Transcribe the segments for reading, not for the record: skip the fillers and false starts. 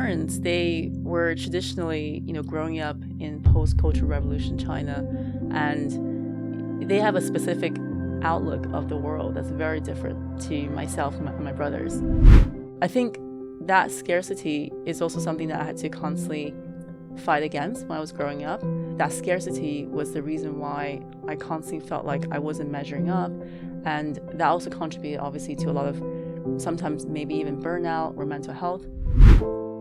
parents, they were traditionally, growing up in post-cultural revolution China, and they have a specific outlook of the world that's very different to myself and my brothers. I think that scarcity is also something that I had to constantly fight against when I was growing up. That scarcity was the reason why I constantly felt like I wasn't measuring up, and that also contributed obviously to a lot of sometimes maybe even burnout or mental health.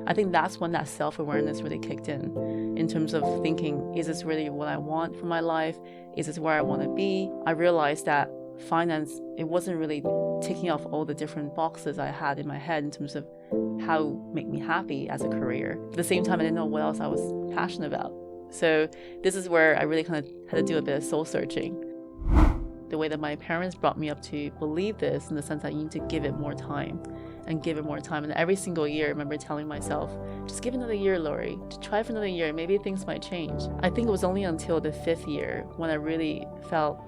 I think that's when that self-awareness really kicked in terms of thinking, is this really what I want for my life? Is this where I want to be? I realized that finance, it wasn't really ticking off all the different boxes I had in my head in terms of how make me happy as a career. At the same time, I didn't know what else I was passionate about. So this is where I really kind of had to do a bit of soul searching. The way that my parents brought me up to believe this, in the sense that you need to give it more time and give it more time. And every single year, I remember telling myself, just give another year, Laurie, to try for another year. Maybe things might change. I think it was only until the 5th year when I really felt,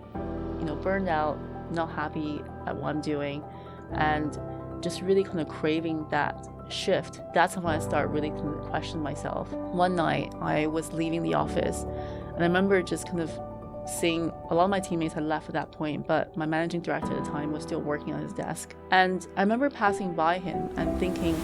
burned out, not happy at what I'm doing, and just really kind of craving that shift. That's when I started really kind of questioning myself. One night, I was leaving the office, and I remember just kind of seeing a lot of my teammates had left at that point, but my managing director at the time was still working on his desk. And I remember passing by him and thinking,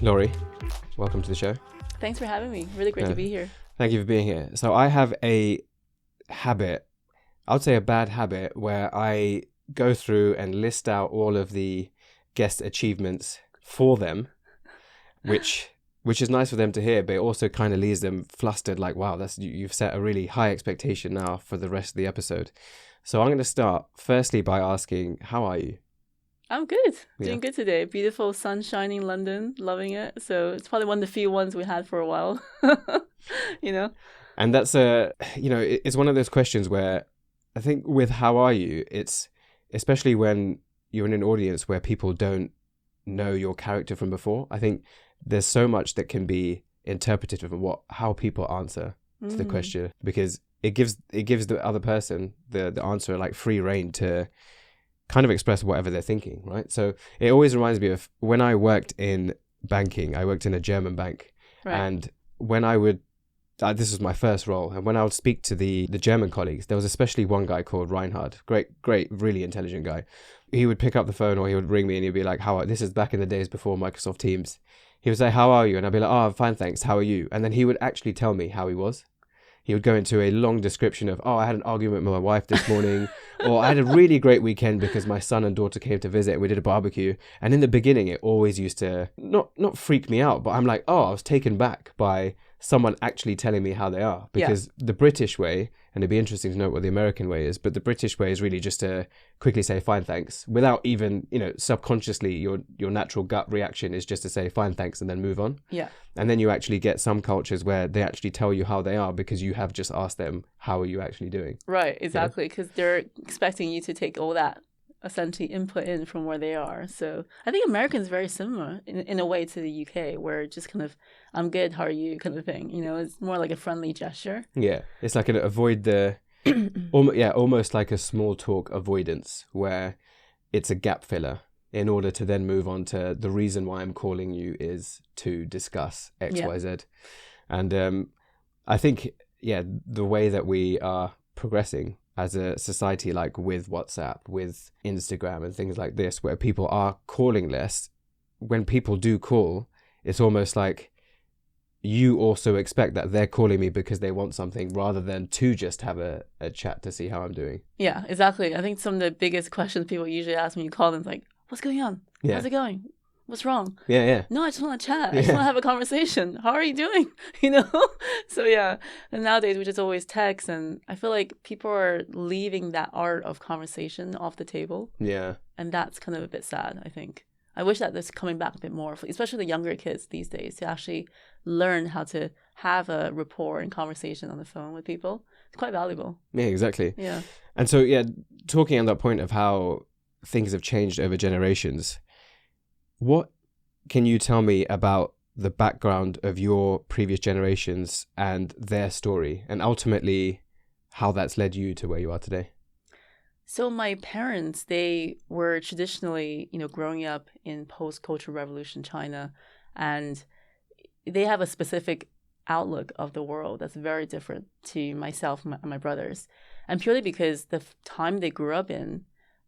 Laurie, welcome to the show. Thanks for having me. Really great to be here. Thank you for being here. So I have a habit, I would say a bad habit, where I go through and list out all of the guest achievements for them, which is nice for them to hear, but it also kind of leaves them flustered, like, wow, you've set a really high expectation now for the rest of the episode. So I'm going to start firstly by asking, how are you? I'm good. Doing good today. Beautiful sun shining London. Loving it. So it's probably one of the few ones we had for a while. And that's it's one of those questions where I think with how are you, it's especially when you're in an audience where people don't know your character from before. I think there's so much that can be interpreted of how people answer to the question, because it gives the other person the answer like free rein to kind of express whatever they're thinking, right? So it always reminds me of when I worked in banking. I worked in a German bank, right. And when I would, this was my first role, and when I would speak to the German colleagues, there was especially one guy called Reinhard, great, really intelligent guy. He would pick up the phone or he would ring me and he'd be like, this is back in the days before Microsoft Teams. He would say, how are you? And I'd be like, I'm fine, thanks. How are you? And then he would actually tell me how he was. He would go into a long description of, I had an argument with my wife this morning, or I had a really great weekend because my son and daughter came to visit and we did a barbecue. And in the beginning, it always used to not freak me out, but I'm like, I was taken back by someone actually telling me how they are. Because the British way, and it'd be interesting to know what the American way is, but the British way is really just to quickly say, fine, thanks, without even, subconsciously, your natural gut reaction is just to say, fine, thanks, and then move on. Yeah. And then you actually get some cultures where they actually tell you how they are because you have just asked them, how are you actually doing? Right, exactly, because they're expecting you to take all that essentially input in from where they are. So I think Americans very similar in a way to the UK, where just kind of, I'm good, how are you kind of thing. It's more like a friendly gesture. Yeah, it's like an avoid the, almost like a small talk avoidance, where it's a gap filler in order to then move on to the reason why I'm calling you is to discuss X, Y, Z. And I think, the way that we are progressing as a society, like with WhatsApp, with Instagram and things like this, where people are calling less, when people do call, it's almost like you also expect that they're calling me because they want something rather than to just have a chat to see how I'm doing. Yeah, exactly. I think some of the biggest questions people usually ask when you call them is like, what's going on? Yeah. How's it going? What's wrong? Yeah. No, I just want to chat. I just want to have a conversation. How are you doing? So and nowadays we just always text, and I feel like people are leaving that art of conversation off the table. Yeah. And that's kind of a bit sad, I think. I wish that this coming back a bit more, especially the younger kids these days, to actually learn how to have a rapport and conversation on the phone with people. It's quite valuable. Yeah, exactly. Yeah. And so, talking on that point of how things have changed over generations, what can you tell me about the background of your previous generations and their story, and ultimately how that's led you to where you are today? So my parents, they were traditionally, growing up in post-cultural revolution China, and they have a specific outlook of the world that's very different to myself and my brothers. And purely because the time they grew up in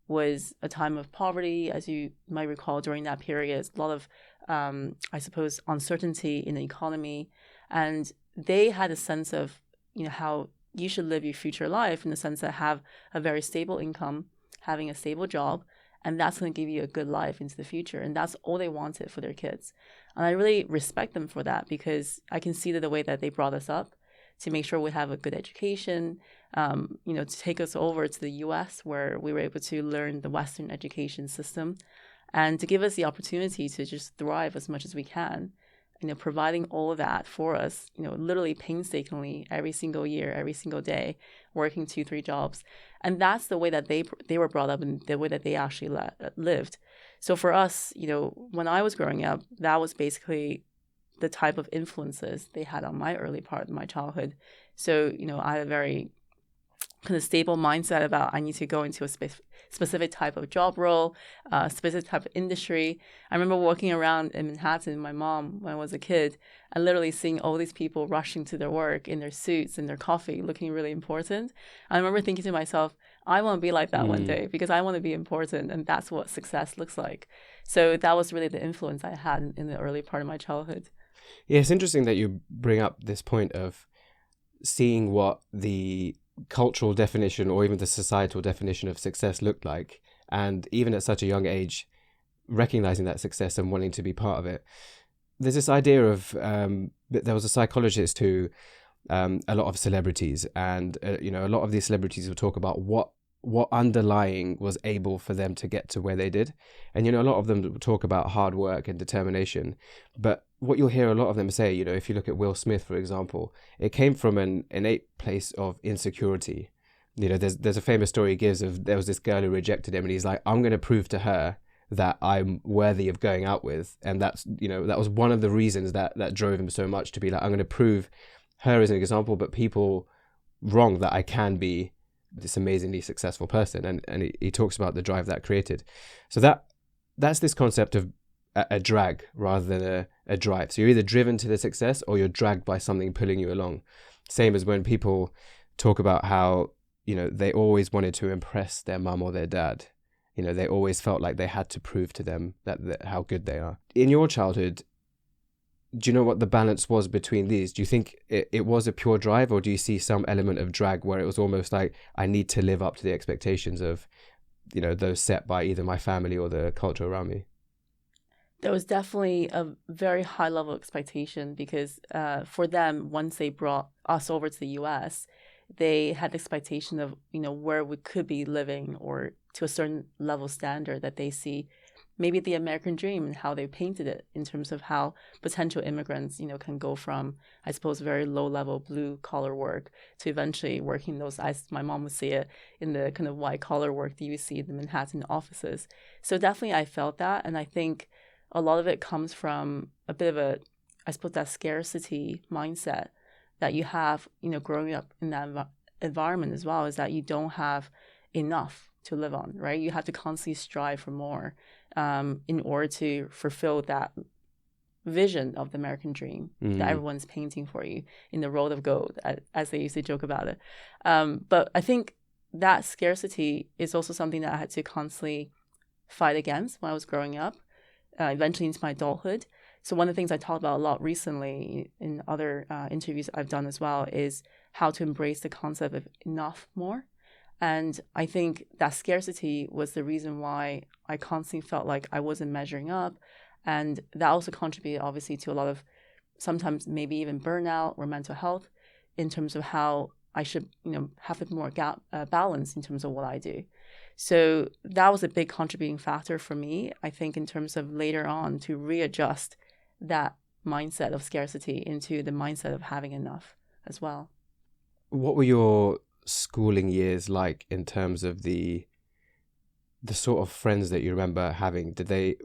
was a time of poverty, as you might recall. During that period, a lot of, I suppose, uncertainty in the economy. And they had a sense of, how you should live your future life, in the sense that have a very stable income, having a stable job, and that's going to give you a good life into the future. And that's all they wanted for their kids. And I really respect them for that, because I can see that the way that they brought us up to make sure we have a good education, to take us over to the US, where we were able to learn the Western education system, and to give us the opportunity to just thrive as much as we can, providing all of that for us, literally painstakingly every single year, every single day, working 2-3 jobs. And that's the way that they were brought up, and the way that they actually lived. So for us, when I was growing up, that was basically the type of influences they had on my early part of my childhood. So, I had a very kind of stable mindset about I need to go into a specific type of job role, specific type of industry. I remember walking around in Manhattan with my mom when I was a kid, and literally seeing all these people rushing to their work in their suits and their coffee, looking really important. I remember thinking to myself, I want to be like that one day, because I want to be important, and that's what success looks like. So that was really the influence I had in the early part of my childhood. Yeah, it's interesting that you bring up this point of seeing what the cultural definition or even the societal definition of success looked like, and even at such a young age recognizing that success and wanting to be part of it. There's this idea of there was a psychologist who a lot of celebrities, and a lot of these celebrities will talk about what underlying was able for them to get to where they did. And a lot of them will talk about hard work and determination, but what you'll hear a lot of them say, if you look at Will Smith, for example, it came from an innate place of insecurity. There's a famous story he gives of, there was this girl who rejected him, and he's like, I'm going to prove to her that I'm worthy of going out with. And that's, that was one of the reasons that drove him so much, to be like, I'm going to prove her as an example, but people wrong, that I can be this amazingly successful person. And he talks about the drive that created. So that's this concept of a drag rather than a drive. So you're either driven to the success, or you're dragged by something pulling you along. Same as when people talk about how, they always wanted to impress their mum or their dad. They always felt like they had to prove to them that how good they are. In your childhood, do you know what the balance was between these? Do you think it was a pure drive, or do you see some element of drag where it was almost like, I need to live up to the expectations of, those set by either my family or the culture around me? There was definitely a very high level expectation, because for them, once they brought us over to the US, they had the expectation of, where we could be living, or to a certain level standard that they see, maybe the American dream, and how they painted it in terms of how potential immigrants, can go from, I suppose, very low level blue collar work to eventually working those, as my mom would say it, in the kind of white collar work that you see in the Manhattan offices. So definitely I felt that. And I think a lot of it comes from a bit of a, I suppose, that scarcity mindset that you have, growing up in that environment as well, is that you don't have enough to live on, right? You have to constantly strive for more in order to fulfill that vision of the American dream that everyone's painting for you in the road of gold, as they used to joke about it. But I think that scarcity is also something that I had to constantly fight against when I was growing up, eventually into my adulthood. So one of the things I talked about a lot recently in other interviews I've done as well is how to embrace the concept of enough more. And I think that scarcity was the reason why I constantly felt like I wasn't measuring up. And that also contributed, obviously, to a lot of sometimes maybe even burnout or mental health, in terms of how I should, have a bit more balance in terms of what I do. So that was a big contributing factor for me, I think, in terms of later on to readjust that mindset of scarcity into the mindset of having enough as well. What were your schooling years like in terms of the sort of friends that you remember having?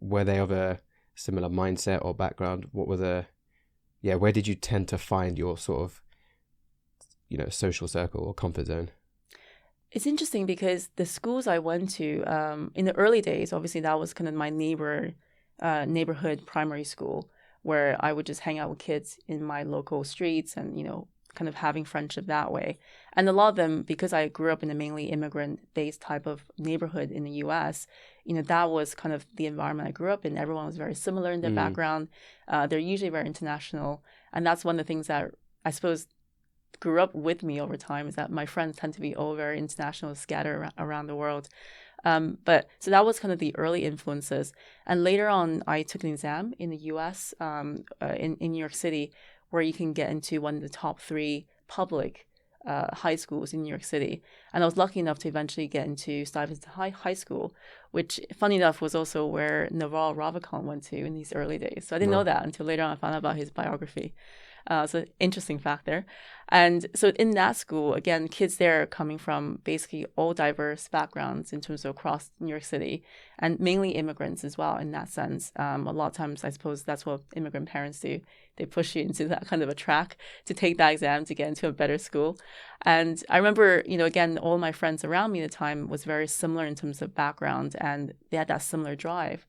Were they of a similar mindset or background? What were the where did you tend to find your sort of, social circle or comfort zone? It's interesting because the schools I went to in the early days, obviously that was kind of my neighborhood primary school, where I would just hang out with kids in my local streets and, kind of having friendship that way. And a lot of them, because I grew up in a mainly immigrant-based type of neighborhood in the US, that was kind of the environment I grew up in. Everyone was very similar in their background. They're usually very international. And that's one of the things that I suppose grew up with me over time, is that my friends tend to be all very international, scattered around the world. But so that was kind of the early influences. And later on, I took an exam in the US, in New York City, where you can get into one of the top 3 public high schools in New York City. And I was lucky enough to eventually get into Stuyvesant High School, which, funny enough, was also where Naval Ravikant went to in these early days. So I didn't know that until later on I found out about his biography. So interesting fact there. And so in that school, again, kids there are coming from basically all diverse backgrounds in terms of across New York City, and mainly immigrants as well in that sense. A lot of times, I suppose that's what immigrant parents do. They push you into that kind of a track to take that exam to get into a better school. And I remember, again, all my friends around me at the time was very similar in terms of background, and they had that similar drive.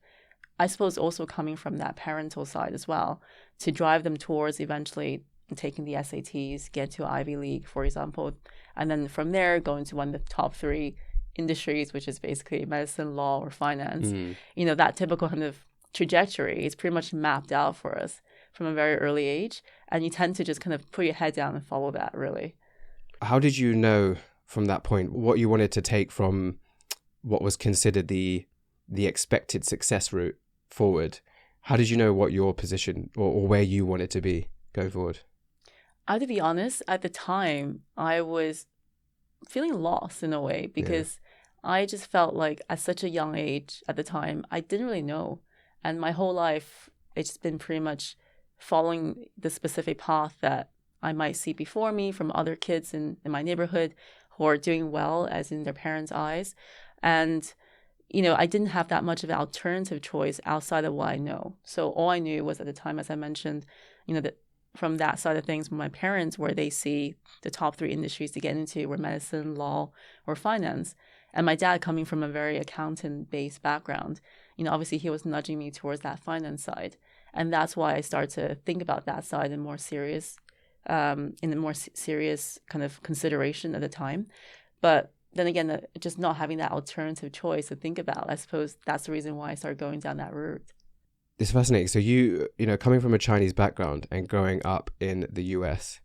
I suppose also coming from that parental side as well, to drive them towards eventually taking the SATs, get to Ivy League, for example, and then from there going to one of the top 3 industries, which is basically medicine, law, or finance. That typical kind of trajectory is pretty much mapped out for us from a very early age, and you tend to just kind of put your head down and follow that, really. How did you know from that point what you wanted to take from what was considered the expected success route forward? How did you know what your position or where you wanted to be going forward? I have to be honest, at the time, I was feeling lost in a way, because I just felt like at such a young age at the time, I didn't really know. And my whole life, it's just been pretty much following the specific path that I might see before me from other kids in my neighborhood who are doing well, as in their parents' eyes. And I didn't have that much of an alternative choice outside of what I know. So all I knew was, at the time, as I mentioned, that from that side of things, from my parents, where they see the top 3 industries to get into were medicine, law, or finance. And my dad, coming from a very accountant-based background, obviously he was nudging me towards that finance side. And that's why I started to think about that side in a more serious kind of consideration at the time. But then again, just not having that alternative choice to think about, I suppose that's the reason why I started going down that route. It's fascinating. So you coming from a Chinese background and growing up in the US,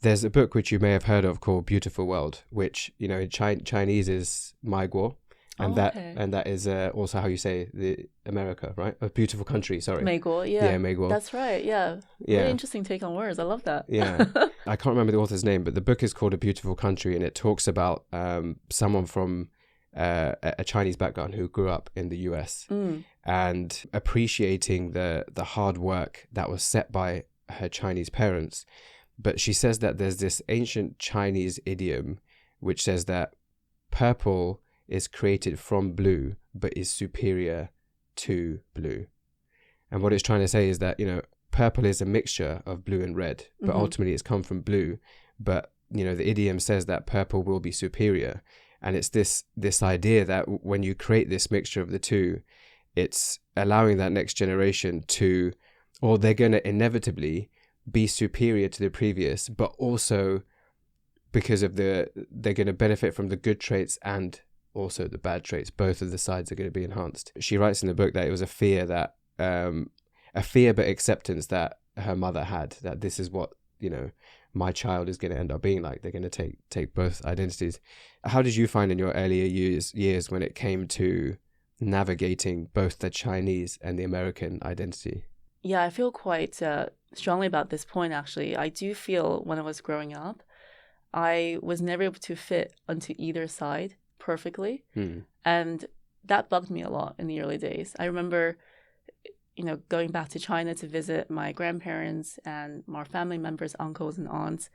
there's a book which you may have heard of called Beautiful World, which, in Chinese is Mai Guo. And that is also how you say the America, right? A beautiful country, sorry. 美国, yeah. Yeah, 美国. That's right, yeah. Really interesting take on words. I love that. Yeah. I can't remember the author's name, but the book is called A Beautiful Country, and it talks about someone from a Chinese background who grew up in the US and appreciating the hard work that was set by her Chinese parents. But she says that there's this ancient Chinese idiom which says that purple is created from blue but is superior to blue. And what it's trying to say is that, purple is a mixture of blue and red, but ultimately it's come from blue. But, the idiom says that purple will be superior. And it's this idea that when you create this mixture of the two, it's allowing that next generation to, or they're going to inevitably be superior to the previous, but also because of they're going to benefit from the good traits and also the bad traits. Both of the sides are going to be enhanced. She writes in the book that it was a fear but acceptance that her mother had, that this is what, my child is going to end up being like. They're going to take both identities. How did you find in your earlier years when it came to navigating both the Chinese and the American identity? Yeah, I feel quite strongly about this point, actually. I do feel when I was growing up, I was never able to fit onto either side perfectly. And that bugged me a lot in the early days. I remember, going back to China to visit my grandparents and more family members, uncles and aunts.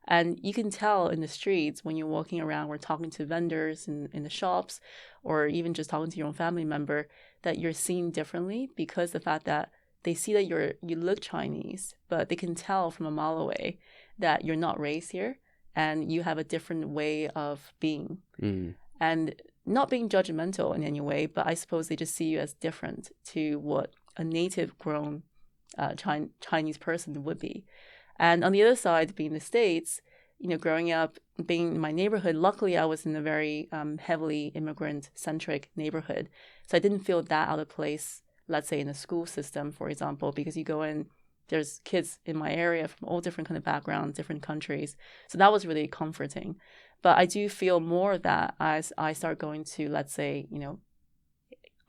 And you can tell in the streets when you're walking around, we're talking to vendors in the shops, or even just talking to your own family member, that you're seen differently because the fact that they see that you look Chinese, but they can tell from a mile away that you're not raised here and you have a different way of being. And not being judgmental in any way, but I suppose they just see you as different to what a native grown Chinese person would be. And on the other side, being the States, growing up, being in my neighborhood, luckily I was in a very heavily immigrant-centric neighborhood. So I didn't feel that out of place, let's say in a school system, for example, because you go in, there's kids in my area from all different kind of backgrounds, different countries. So that was really comforting. But I do feel more of that as I start going to, let's say,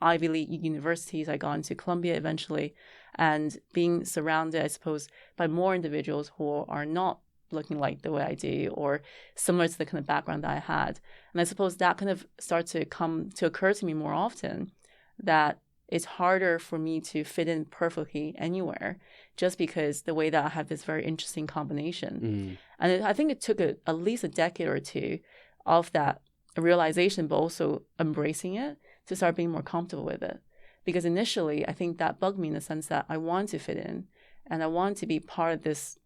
Ivy League universities. I got into Colombia eventually, and being surrounded, I suppose, by more individuals who are not looking like the way I do or similar to the kind of background that I had. And I suppose that kind of starts to occur to me more often, that it's harder for me to fit in perfectly anywhere just because the way that I have this very interesting combination. And I think it took at least a decade or two of that realization, but also embracing it to start being more comfortable with it. Because initially, I think that bugged me in the sense that I want to fit in and I want to be part of this,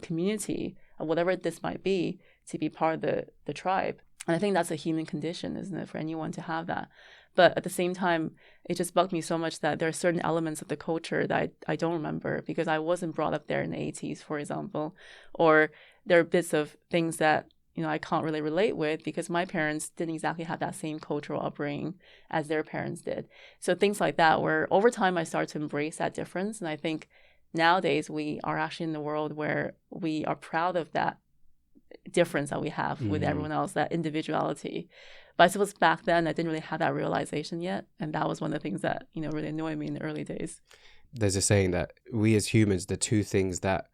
community, or whatever this might be, to be part of the tribe. And I think that's a human condition, isn't it, for anyone to have that. But at the same time, it just bugged me so much that there are certain elements of the culture that I don't remember because I wasn't brought up there in the 80s, for example. Or there are bits of things that, I can't really relate with because my parents didn't exactly have that same cultural upbringing as their parents did. So things like that, where over time I started to embrace that difference. And I think nowadays we are actually in the world where we are proud of that difference that we have with everyone else, that individuality. But I suppose back then I didn't really have that realization yet, and that was one of the things that really annoyed me in the early days. There's a saying that we as humans, the two things that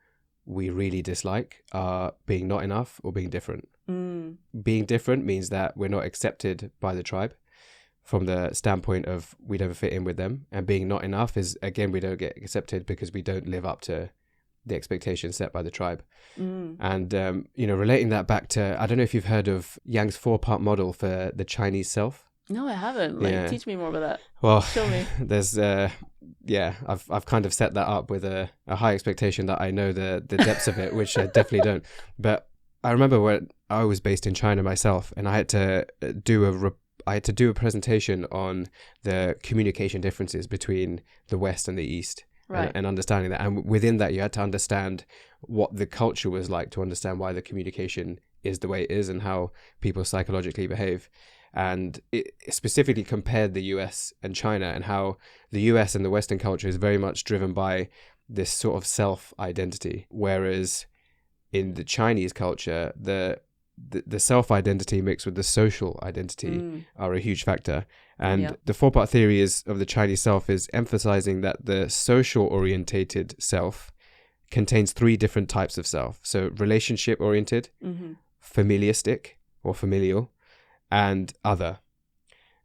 we really dislike are being not enough or being different. Being different means that we're not accepted by the tribe from the standpoint of we don't fit in with them, and being not enough is, again, we don't get accepted because we don't live up to the expectations set by the tribe. And relating that back to, I don't know if you've heard of Yang's 4-part model for the Chinese self. No, I haven't. Teach me more about that. Well, show me. There's I've kind of set that up with a high expectation that I know the depths of it, which I definitely don't. But I remember when I was based in China myself, and I had to do a presentation on the communication differences between the West and the East. Right. And understanding that. And within that, you had to understand what the culture was like to understand why the communication is the way it is and how people psychologically behave. And it specifically compared the US and China, and how the US and the Western culture is very much driven by this sort of self-identity. Whereas in the Chinese culture, the self-identity mixed with the social identity are a huge factor. And the 4-part theory of the Chinese self is emphasizing that the social orientated self contains 3 different types of self. So relationship oriented, familialistic or familial, and other.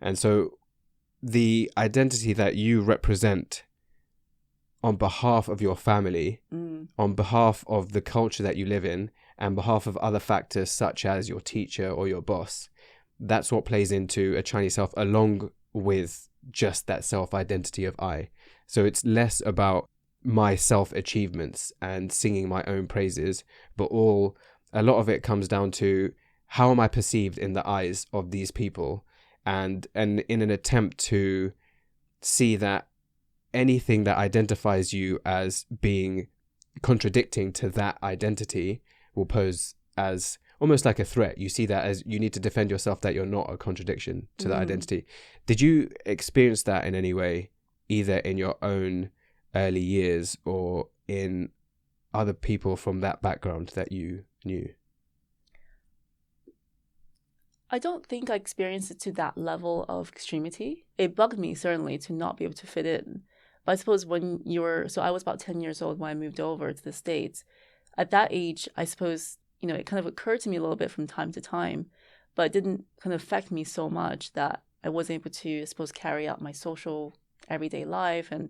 And so the identity that you represent on behalf of your family, on behalf of the culture that you live in, and behalf of other factors such as your teacher or your boss, that's what plays into a Chinese self, along with just that self-identity of I. So it's less about my self-achievements and singing my own praises, but a lot of it comes down to how am I perceived in the eyes of these people, and in an attempt to see that anything that identifies you as being contradicting to that identity will pose as almost like a threat. You see that as you need to defend yourself, that you're not a contradiction to that identity. Did you experience that in any way, either in your own early years or in other people from that background that you knew? I don't think I experienced it to that level of extremity. It bugged me, certainly, to not be able to fit in. But I suppose so I was about 10 years old when I moved over to the States. At that age, I suppose, it kind of occurred to me a little bit from time to time, but it didn't kind of affect me so much that I wasn't able to, I suppose, carry out my social everyday life and,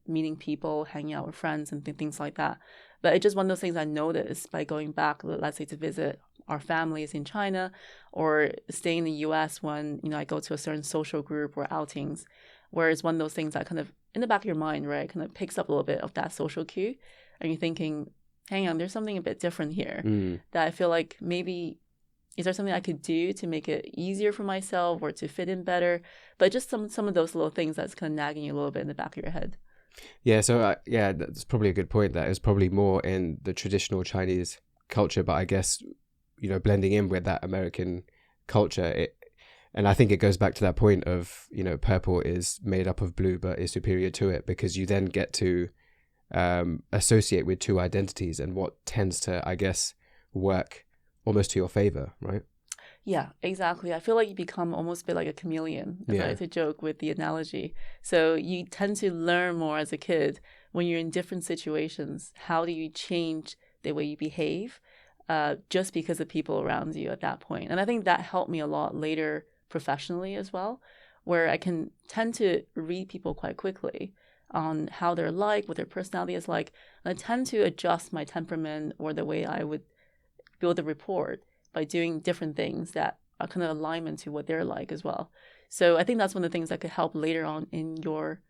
meeting people, hanging out with friends and things like that. But it's just one of those things I noticed by going back, let's say, to visit our families in China or staying in the US when, I go to a certain social group or outings. where it's one of those things that kind of in the back of your mind, right, kind of picks up a little bit of that social cue, and you're thinking, hang on, there's something a bit different here that I feel like maybe, is there something I could do to make it easier for myself or to fit in better? But just some of those little things that's kind of nagging you a little bit in the back of your head. Yeah, so yeah, that's probably a good point. That is probably more in the traditional Chinese culture, but I guess, you know, blending in with that American culture, and I think it goes back to that point of, you know, purple is made up of blue but is superior to it, because you then get to associate with two identities, and what tends to, I guess, work almost to your favor, right? Yeah, exactly. I feel like you become almost a bit like a chameleon, as I like to joke with the analogy. So you tend to learn more as a kid when you're in different situations. How do you change the way you behave just because of people around you at that point? And I think that helped me a lot later professionally as well, where I can tend to read people quite quickly on how they're like, what their personality is like. And I tend to adjust my temperament or the way I would build a rapport by doing different things that are kind of alignment to what they're like as well. So I think that's one of the things that could help later on in your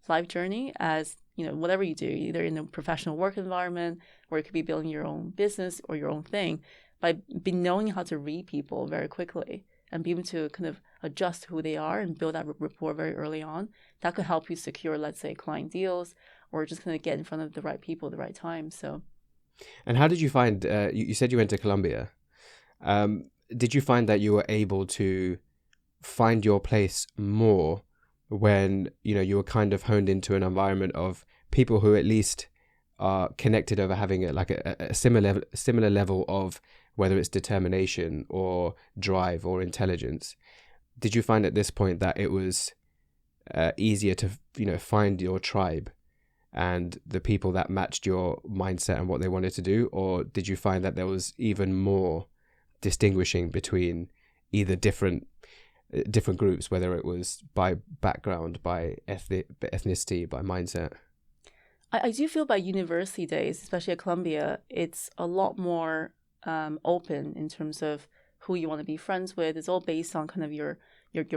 life journey, as you know, whatever you do, either in a professional work environment, or it could be building your own business or your own thing, by knowing how to read people very quickly and be able to kind of adjust who they are and build that rapport very early on. That could help you secure, let's say, client deals, or just kind of get in front of the right people at the right time. So. And how did you find, you said you went to Colombia. Did you find that you were able to find your place more when, you know, you were kind of honed into an environment of people who at least are connected over having a similar level of, whether it's determination or drive or intelligence? Did you find at this point that it was easier to, you know, find your tribe and the people that matched your mindset and what they wanted to do? Or did you find that there was even more distinguishing between either different groups, whether it was by background, by ethnicity, by mindset? I do feel by university days, especially at Columbia, it's a lot more open in terms of who you want to be friends with. It's all based on kind of your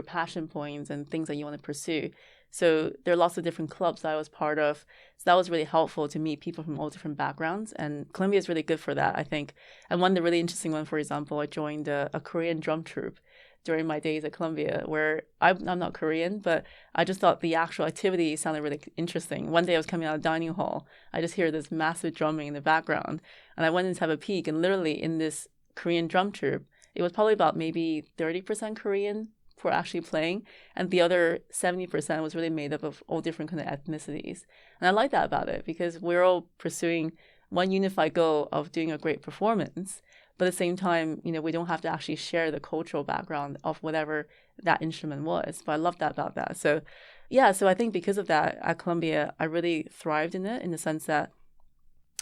passion points and things that you want to pursue. So there are lots of different clubs that I was part of. So that was really helpful to meet people from all different backgrounds. And Columbia is really good for that, I think. And one of the really interesting one, for example, I joined a Korean drum troupe during my days at Columbia, where I'm not Korean, but I just thought the actual activity sounded really interesting. One day I was coming out of the dining hall. I just hear this massive drumming in the background. And I went in to have a peek. And literally in this Korean drum troupe, it was probably about maybe 30% Korean for actually playing, and the other 70% was really made up of all different kind of ethnicities. And I like that about it, because we're all pursuing one unified goal of doing a great performance, but at the same time, you know, we don't have to actually share the cultural background of whatever that instrument was. But I love that about that. So yeah, so I think because of that at Columbia, I really thrived in it, in the sense that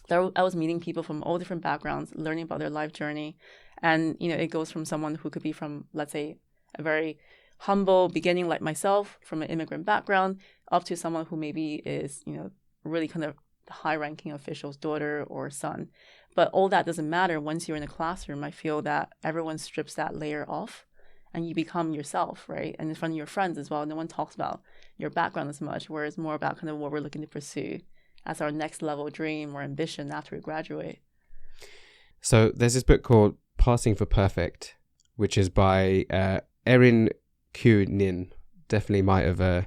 I was meeting people from all different backgrounds, learning about their life journey. And, you know, it goes from someone who could be from, let's say, a very humble beginning like myself, from an immigrant background, up to someone who maybe is, you know, really kind of high-ranking official's daughter or son. But all that doesn't matter once you're in a classroom. I feel that everyone strips that layer off and you become yourself, right? And in front of your friends as well, no one talks about your background as much, whereas more about kind of what we're looking to pursue as our next level dream or ambition after we graduate. So there's this book called Passing for Perfect, which is by Erin Q Nin. Definitely might have I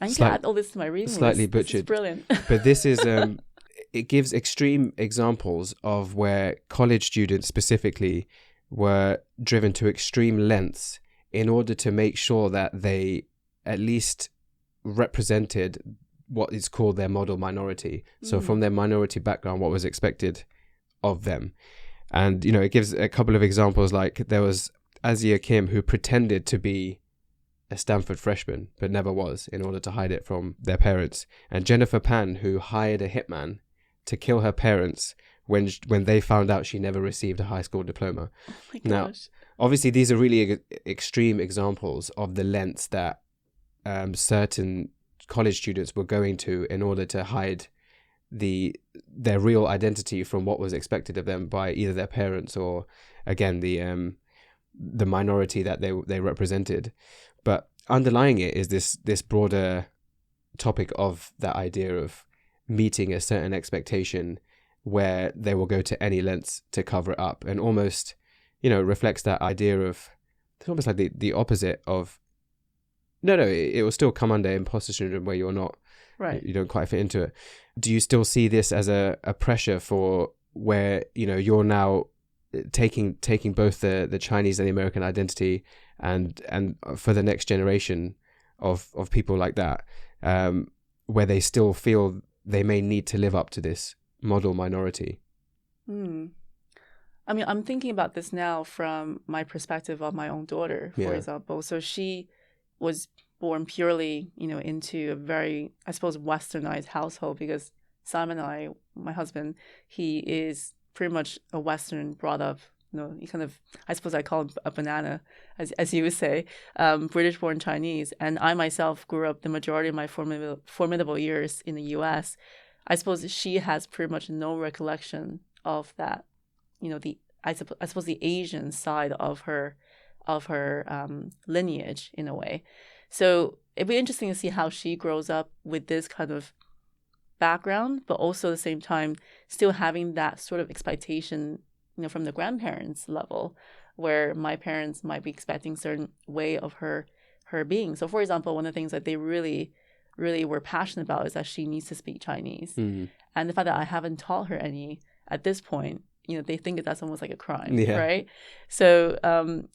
need to add all this to my reading slightly list. butchered. This is brilliant. But this is it gives extreme examples of where college students specifically were driven to extreme lengths in order to make sure that they at least represented what is called their model minority. So from their minority background, what was expected of them. And, you know, it gives a couple of examples, like there was Asia Kim, who pretended to be a Stanford freshman, but never was, in order to hide it from their parents. And Jennifer Pan, who hired a hitman to kill her parents when they found out she never received a high school diploma. Oh my gosh. Now, obviously, these are really extreme examples of the lengths that certain college students were going to in order to hide their real identity from what was expected of them by either their parents or, again, the minority that they represented. But underlying it is this broader topic of that idea of meeting a certain expectation where they will go to any lengths to cover it up, and almost, reflects that idea of, it's almost like the opposite of, it will still come under imposter syndrome where you're not, right. You don't quite fit into it. Do you still see this as a pressure for where, you're now taking both the Chinese and the American identity and for the next generation of people like that, where they still feel they may need to live up to this model minority? I mean, I'm thinking about this now from my perspective of my own daughter, for example. So she was born purely, into a very, I suppose, westernized household, because Simon and I, my husband, he is pretty much a Western brought up, you kind of, I suppose I call him a banana, as you would say, British born Chinese. And I myself grew up the majority of my formidable years in the US. I suppose she has pretty much no recollection of that, I suppose the Asian side of her lineage in a way. So it'd be interesting to see how she grows up with this kind of background, but also at the same time still having that sort of expectation, from the grandparents level, where my parents might be expecting certain way of her being. So for example, one of the things that they really, really were passionate about is that she needs to speak Chinese. And the fact that I haven't taught her any at this point, they think that that's almost like a crime, right? So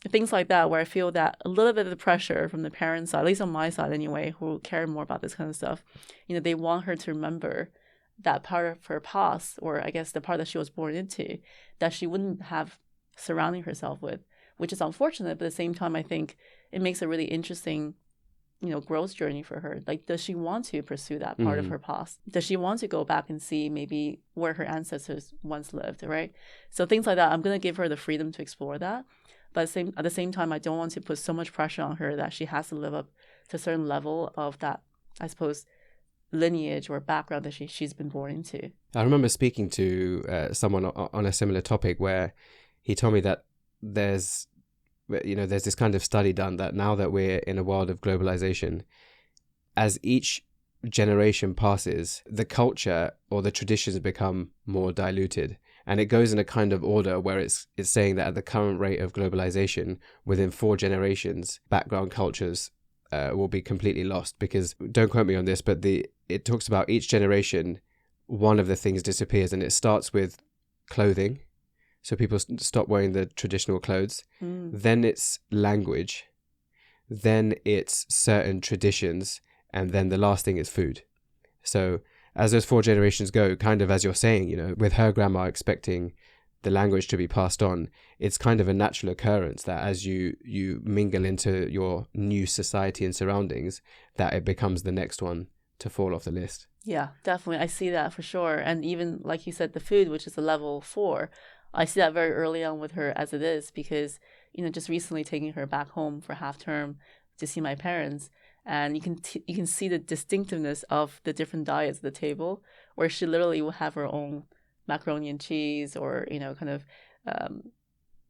things like that, where I feel that a little bit of the pressure from the parents' side, at least on my side anyway, who care more about this kind of stuff, they want her to remember that part of her past, or I guess the part that she was born into, that she wouldn't have surrounding herself with, which is unfortunate. But at the same time, I think it makes a really interesting growth journey for her. Like, does she want to pursue that part of her past? Does she want to go back and see maybe where her ancestors once lived, right? So things like that, I'm going to give her the freedom to explore that. But at the same time, I don't want to put so much pressure on her that she has to live up to a certain level of that, I suppose, lineage or background that she's been born into. I remember speaking to someone on a similar topic where he told me that there's this kind of study done that now that we're in a world of globalization, as each generation passes, the culture or the traditions become more diluted. And it goes in a kind of order where it's saying that at the current rate of globalization, within 4 generations, background cultures will be completely lost. Because, don't quote me on this, but it talks about each generation, one of the things disappears, and it starts with clothing. So people stop wearing the traditional clothes. Then it's language. Then it's certain traditions. And then the last thing is food. So as those 4 generations go, kind of as you're saying, with her grandma expecting the language to be passed on, it's kind of a natural occurrence that as you mingle into your new society and surroundings, that it becomes the next one to fall off the list. Yeah, definitely. I see that for sure. And even like you said, the food, which is a level 4, I see that very early on with her as it is, because, just recently taking her back home for half term to see my parents, and you can see the distinctiveness of the different diets at the table, where she literally will have her own macaroni and cheese, or kind of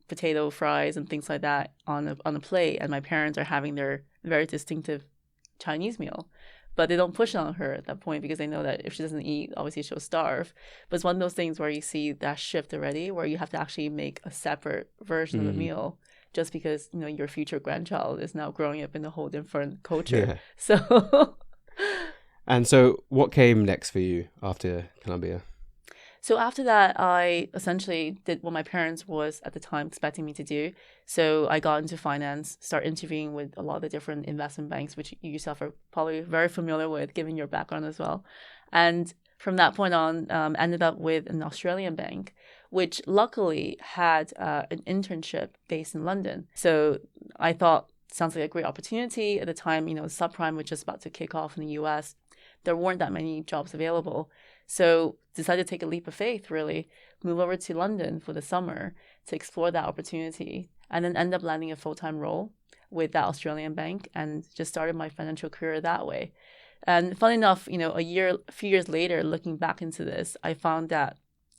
potato fries and things like that on a plate, and my parents are having their very distinctive Chinese meal. But they don't push it on her at that point, because they know that if she doesn't eat, obviously she'll starve. But it's one of those things where you see that shift already, where you have to actually make a separate version of the meal, just because your future grandchild is now growing up in a whole different culture. Yeah. So, and so, what came next for you after Colombia? So after that, I essentially did what my parents was at the time expecting me to do. So I got into finance, start interviewing with a lot of the different investment banks, which you yourself are probably very familiar with, given your background as well. And from that point on, ended up with an Australian bank, which luckily had an internship based in London. So I thought, sounds like a great opportunity. At the time, subprime was just about to kick off in the US. There weren't that many jobs available. So decided to take a leap of faith, really, move over to London for the summer to explore that opportunity, and then end up landing a full-time role with that Australian bank, and just started my financial career that way. And funny enough, a few years later, looking back into this, I found that,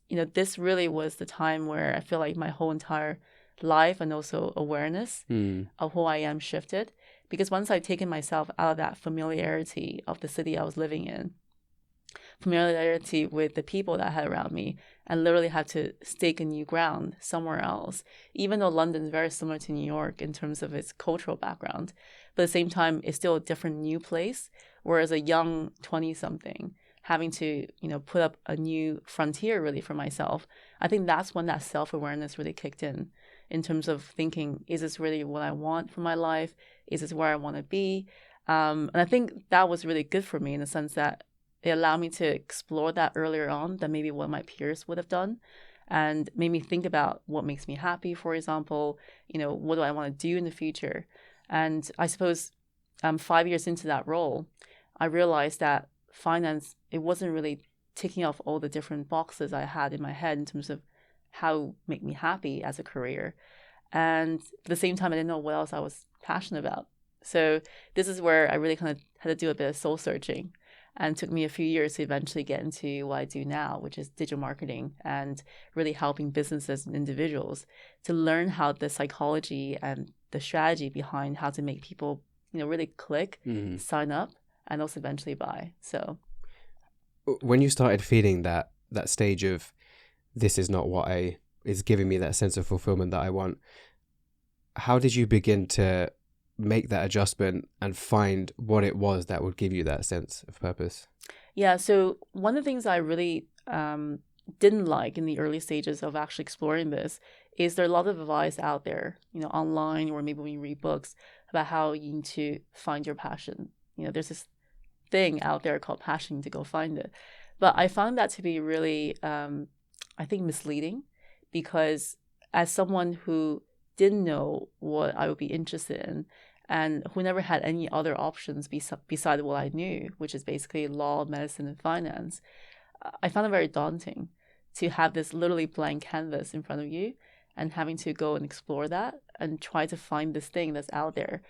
this really was the time where I feel like my whole entire life and also awareness of who I am shifted. Because once I'd taken myself out of that familiarity of the city I was living in, familiarity with the people that I had around me, and literally had to stake a new ground somewhere else, even though London is very similar to New York in terms of its cultural background. But at the same time, it's still a different new place, whereas a young 20-something having to, put up a new frontier really for myself, I think that's when that self-awareness really kicked in terms of thinking, is this really what I want for my life? Is this where I want to be? And I think that was really good for me in the sense that it allowed me to explore that earlier on than maybe what my peers would have done, and made me think about what makes me happy, for example, what do I want to do in the future? And I suppose 5 years into that role, I realized that finance, it wasn't really ticking off all the different boxes I had in my head in terms of how make me happy as a career. And at the same time, I didn't know what else I was passionate about. So this is where I really kind of had to do a bit of soul searching, and took me a few years to eventually get into what I do now, which is digital marketing, and really helping businesses and individuals to learn how the psychology and the strategy behind how to make people, really click, sign up, and also eventually buy. So when you started feeling that stage of, this is not what is giving me that sense of fulfillment that I want, how did you begin to make that adjustment and find what it was that would give you that sense of purpose? Yeah, so one of the things I really didn't like in the early stages of actually exploring this is there are a lot of advice out there, online, or maybe when you read books about how you need to find your passion. There's this thing out there called passion, to go find it. But I found that to be really, I think, misleading, because as someone who didn't know what I would be interested in, and who never had any other options beside what I knew, which is basically law, medicine, and finance, I found it very daunting to have this literally blank canvas in front of you and having to go and explore that and try to find this thing that's out there.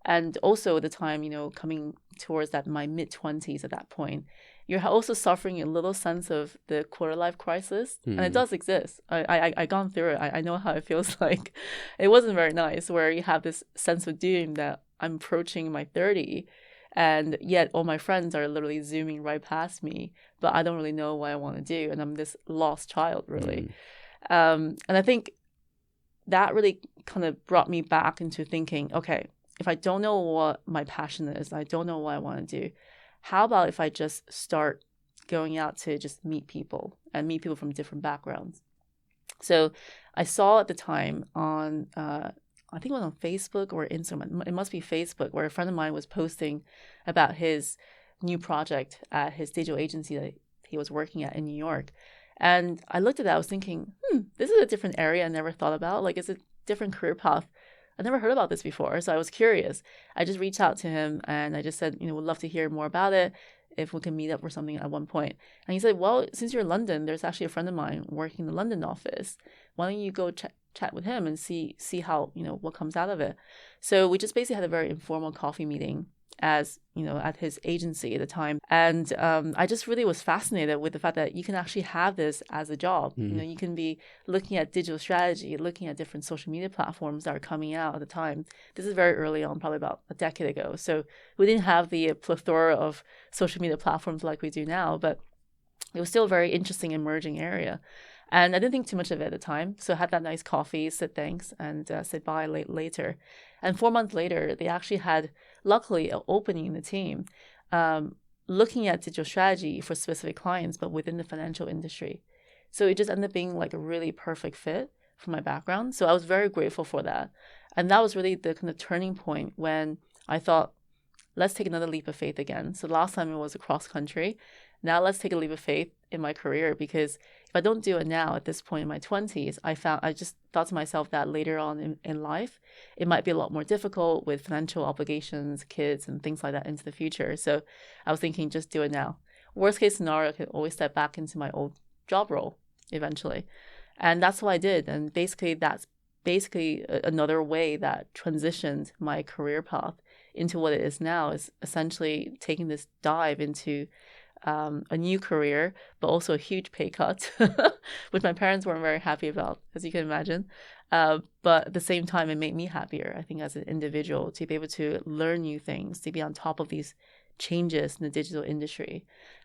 And also at the time, coming towards that my mid-20s at that point, you're also suffering a little sense of the quarter-life crisis. And it does exist. I gone through it. I know how it feels like. It wasn't very nice, where you have this sense of doom that I'm approaching my 30, and yet all my friends are literally zooming right past me, but I don't really know what I want to do. And I'm this lost child, really. And I think that really kind of brought me back into thinking, okay, if I don't know what my passion is, I don't know what I want to do, how about if I just start going out to just meet people and meet people from different backgrounds? So I saw at the time on, I think it was on Facebook or Instagram, it must be Facebook, where a friend of mine was posting about his new project at his digital agency that he was working at in New York. And I looked at that, I was thinking, this is a different area I never thought about. Like, it's a different career path. I never heard about this before, so I was curious. I just reached out to him and I just said, would love to hear more about it, if we can meet up or something at one point. And he said, well, since you're in London, there's actually a friend of mine working in the London office. Why don't you go chat with him and see how, what comes out of it. So we just basically had a very informal coffee meeting as, at his agency at the time. And I just really was fascinated with the fact that you can actually have this as a job. You can be looking at digital strategy, looking at different social media platforms that are coming out at the time. This is very early on, probably about a decade ago. So we didn't have the plethora of social media platforms like we do now, but it was still a very interesting emerging area. And I didn't think too much of it at the time. So I had that nice coffee, said thanks, and said bye later. And 4 months later, they actually had, luckily, an opening in the team looking at digital strategy for specific clients, but within the financial industry. So it just ended up being like a really perfect fit for my background. So I was very grateful for that. And that was really the kind of turning point when I thought, let's take another leap of faith again. So last time it was across country. Now let's take a leap of faith in my career, because if I don't do it now at this point in my 20s, I just thought to myself that later on in life, it might be a lot more difficult with financial obligations, kids, and things like that into the future. So I was thinking, just do it now. Worst case scenario, I could always step back into my old job role eventually. And that's what I did. And that's another way that transitioned my career path into what it is now, is essentially taking this dive into a new career, but also a huge pay cut, which my parents weren't very happy about, as you can imagine. But at the same time, it made me happier, I think, as an individual, to be able to learn new things, to be on top of these changes in the digital industry.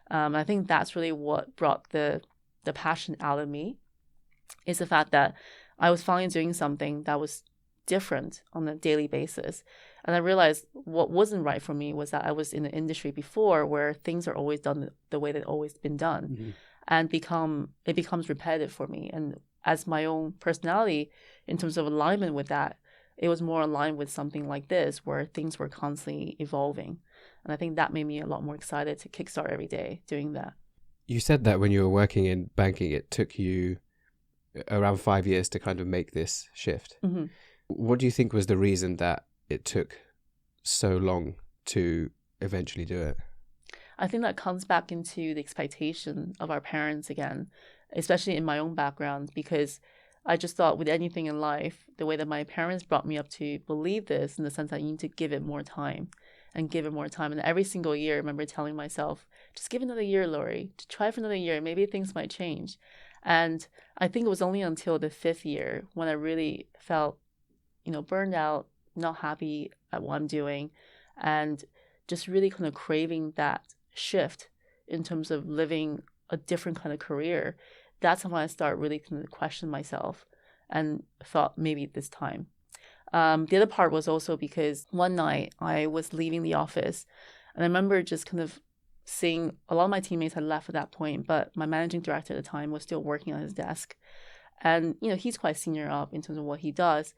I think that's really what brought the passion out of me, is the fact that I was finally doing something that was different on a daily basis. And I realized what wasn't right for me was that I was in an industry before where things are always done the way they've always been done, Mm-hmm. and it becomes repetitive for me. And as my own personality, in terms of alignment with that, it was more aligned with something like this, where things were constantly evolving. And I think that made me a lot more excited to kickstart every day doing that. You said that when you were working in banking, it took you around 5 years to kind of make this shift. Mm-hmm. What do you think was the reason that it took so long to eventually do it? I think that comes back into the expectation of our parents again, especially in my own background, because I just thought with anything in life, the way that my parents brought me up to believe this, in the sense that you need to give it more time and give it more time. And every single year, I remember telling myself, just give another year, Laurie, to try for another year. Maybe things might change. And I think it was only until the 5th year when I really felt, burned out, not happy at what I'm doing, and just really kind of craving that shift in terms of living a different kind of career. That's when I started really kind of questioning myself and thought maybe this time. The other part was also because one night I was leaving the office, and I remember just kind of seeing a lot of my teammates had left at that point, but my managing director at the time was still working on his desk. And, he's quite senior up in terms of what he does.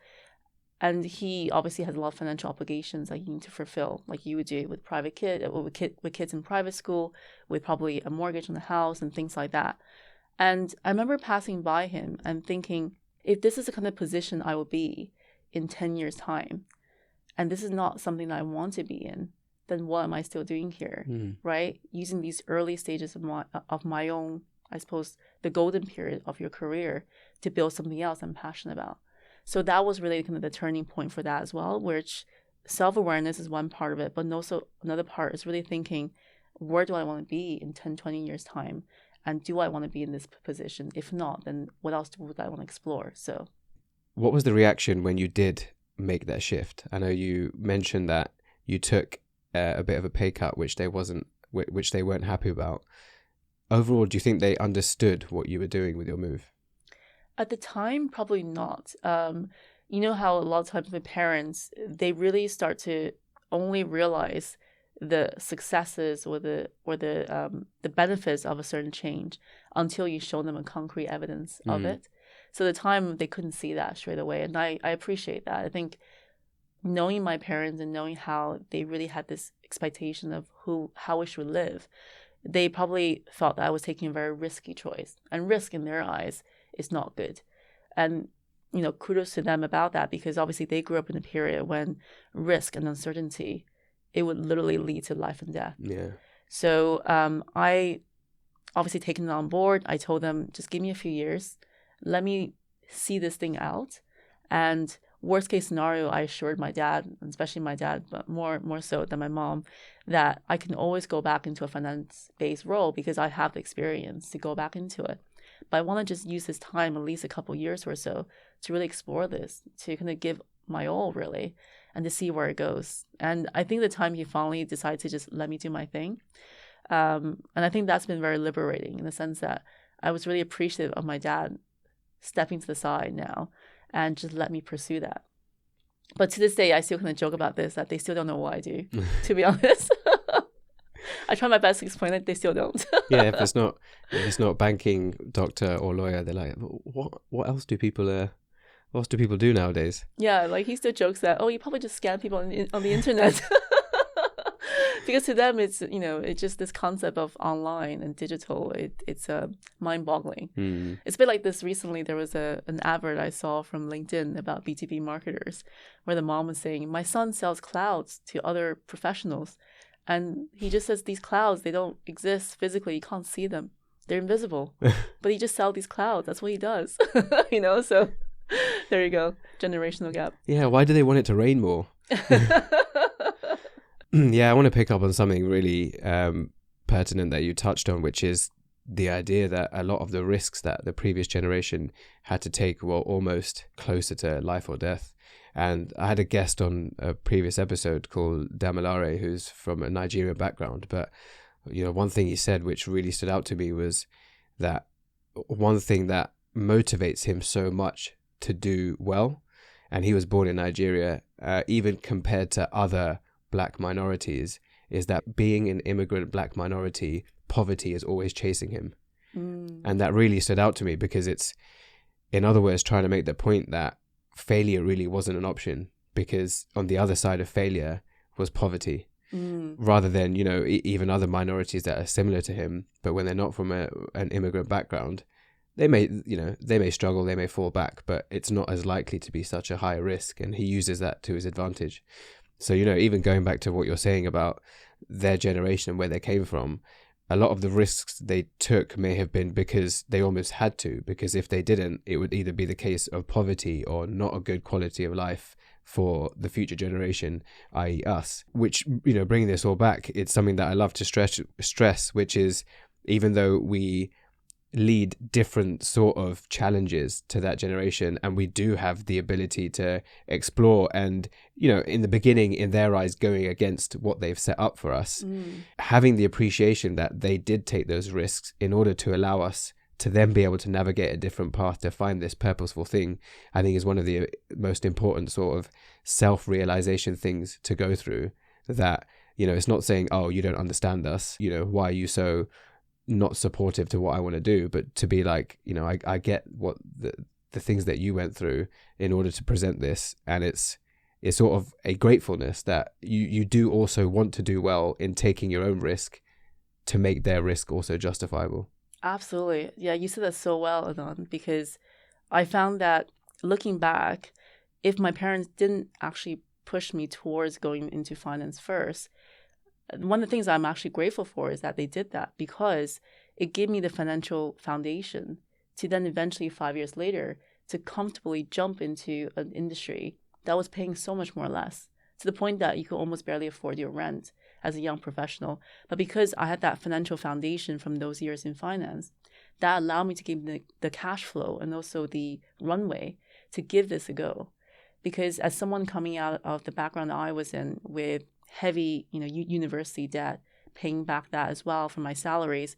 And he obviously has a lot of financial obligations that you need to fulfill, like you would do with with kids in private school, with probably a mortgage on the house and things like that. And I remember passing by him and thinking, if this is the kind of position I will be in 10 years' time, and this is not something that I want to be in, then what am I still doing here, right? Using these early stages of my own, I suppose, the golden period of your career to build something else I'm passionate about. So that was really kind of the turning point for that as well, which self-awareness is one part of it, but also another part is really thinking, where do I want to be in 10, 20 years' time? And do I want to be in this position? If not, then what else would I want to explore? So, what was the reaction when you did make that shift? I know you mentioned that you took a bit of a pay cut, which they weren't happy about. Overall, do you think they understood what you were doing with your move? At the time, probably not. You know how a lot of times with parents, they really start to only realize the successes or the benefits of a certain change until you show them a concrete evidence of it. So at the time, they couldn't see that straight away, and I appreciate that. I think knowing my parents and knowing how they really had this expectation of how we should live, they probably thought that I was taking a very risky choice, and risk in their eyes is not good. And kudos to them about that, because obviously they grew up in a period when risk and uncertainty, it would literally lead to life and death. Yeah. So I obviously taken it on board. I told them, just give me a few years, let me see this thing out, and worst case scenario, I assured my dad, especially my dad, but more so than my mom, that I can always go back into a finance-based role because I have the experience to go back into it. But I want to just use this time, at least a couple of years or so, to really explore this, to kind of give my all, really, and to see where it goes. And I think the time he finally decided to just let me do my thing. And I think that's been very liberating in the sense that I was really appreciative of my dad stepping to the side now and just let me pursue that. But to this day, I still kind of joke about this, that they still don't know what I do, to be honest. I try my best to explain it, they still don't. Yeah, if it's not banking, doctor or lawyer, they're like, what else do people do nowadays? Yeah, like he still jokes that, you probably just scam people on the internet. Because to them, it's just this concept of online and digital. It's mind-boggling. It's a bit like this. Recently, there was an advert I saw from LinkedIn about B2B marketers, where the mom was saying, "My son sells clouds to other professionals," and he just says these clouds, they don't exist physically. You can't see them; they're invisible. But he just sells these clouds. That's what he does. So there you go, generational gap. Yeah, why do they want it to rain more? Yeah, I want to pick up on something really pertinent that you touched on, which is the idea that a lot of the risks that the previous generation had to take were almost closer to life or death. And I had a guest on a previous episode called Damilare, who's from a Nigerian background. But, one thing he said, which really stood out to me, was that one thing that motivates him so much to do well, and he was born in Nigeria, even compared to other black minorities, is that being an immigrant black minority, poverty is always chasing him. And that really stood out to me, because it's, in other words, trying to make the point that failure really wasn't an option, because on the other side of failure was poverty. Rather than, even other minorities that are similar to him, but when they're not from an immigrant background, they may struggle, they may fall back, but it's not as likely to be such a high risk. And he uses that to his advantage. So, even going back to what you're saying about their generation and where they came from, a lot of the risks they took may have been because they almost had to, because if they didn't, it would either be the case of poverty or not a good quality of life for the future generation, i.e. us. Which, bringing this all back, it's something that I love to stress, which is, even though we lead different sort of challenges to that generation, and we do have the ability to explore and, in the beginning, in their eyes, going against what they've set up for us, having the appreciation that they did take those risks in order to allow us to then be able to navigate a different path to find this purposeful thing, I think is one of the most important sort of self-realization things to go through. That, it's not saying, oh, you don't understand us, why are you so not supportive to what I want to do, but to be like, I get what the things that you went through in order to present this. And it's sort of a gratefulness that you do also want to do well in taking your own risk to make their risk also justifiable. Absolutely. Yeah, you said that so well, Adnan, because I found that looking back, if my parents didn't actually push me towards going into finance first, one of the things I'm actually grateful for is that they did that, because it gave me the financial foundation to then eventually 5 years later to comfortably jump into an industry that was paying so much more or less, to the point that you could almost barely afford your rent as a young professional. But because I had that financial foundation from those years in finance, that allowed me to give me the cash flow and also the runway to give this a go. Because as someone coming out of the background that I was in, with heavy, university debt, paying back that as well for my salaries,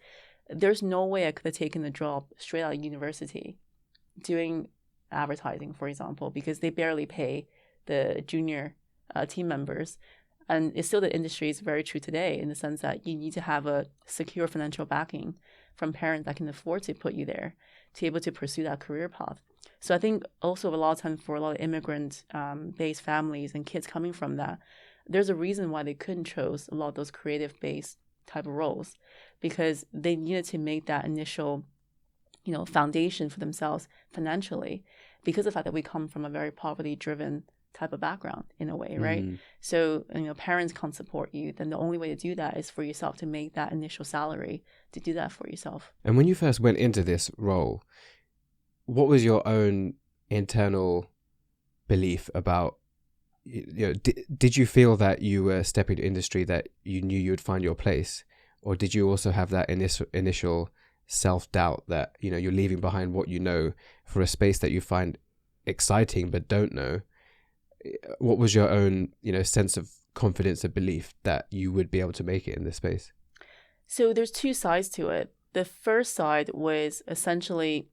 there's no way I could have taken a job straight out of university doing advertising, for example, because they barely pay the junior team members. And it's still, the industry is very true today, in the sense that you need to have a secure financial backing from parents that can afford to put you there to be able to pursue that career path. So I think also a lot of times for a lot of immigrant based families and kids coming from that, there's a reason why they couldn't chose a lot of those creative based type of roles, because they needed to make that initial, foundation for themselves financially, because of the fact that we come from a very poverty driven type of background in a way, right? So, parents can't support you, then the only way to do that is for yourself to make that initial salary to do that for yourself. And when you first went into this role, what was your own internal belief about, did you feel that you were stepping into industry that you knew you would find your place? Or did you also have that initial self-doubt that, you're leaving behind what you know for a space that you find exciting but don't know? What was your own, sense of confidence and belief that you would be able to make it in this space? So there's two sides to it. The first side was essentially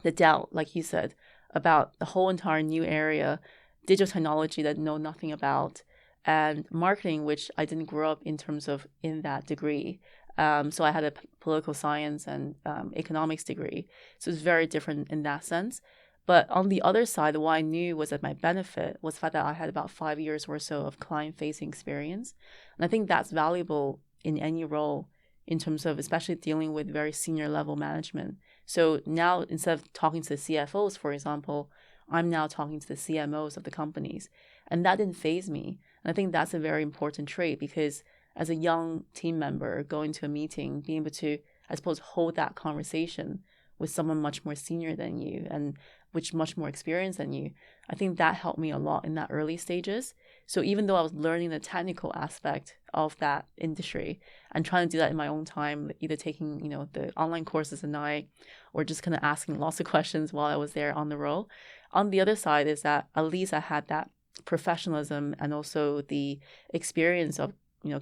the doubt, like you said, about the whole entire new area, digital technology that I know nothing about, and marketing, which I didn't grow up in terms of in that degree. So I had a political science and economics degree. So it's very different in that sense. But on the other side, what I knew was that my benefit was the fact that I had about 5 years or so of client-facing experience. And I think that's valuable in any role in terms of especially dealing with very senior level management. So now, instead of talking to the CFOs, for example, I'm now talking to the CMOs of the companies. And that didn't faze me. And I think that's a very important trait, because as a young team member going to a meeting, being able to, I suppose, hold that conversation with someone much more senior than you and which much more experienced than you. I think that helped me a lot in that early stages. So even though I was learning the technical aspect of that industry and trying to do that in my own time, either taking, the online courses at night or just kind of asking lots of questions while I was there on the roll. On the other side is that at least I had that professionalism and also the experience of,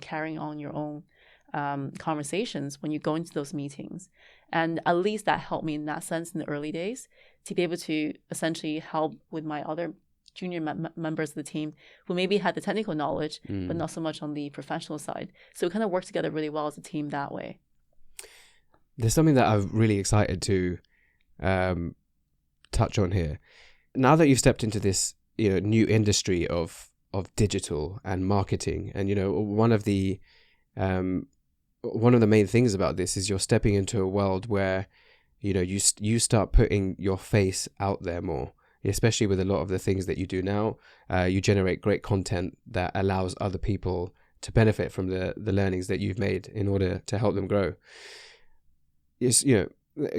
carrying on your own conversations when you go into those meetings. And at least that helped me in that sense in the early days to be able to essentially help with my other junior members of the team who maybe had the technical knowledge, but not so much on the professional side. So we kind of worked together really well as a team that way. There's something that I'm really excited to touch on here. Now that you've stepped into this, new industry of digital and marketing, and one of the main things about this is you're stepping into a world where you start putting your face out there more, especially with a lot of the things that you do now. You generate great content that allows other people to benefit from the learnings that you've made in order to help them grow. It's,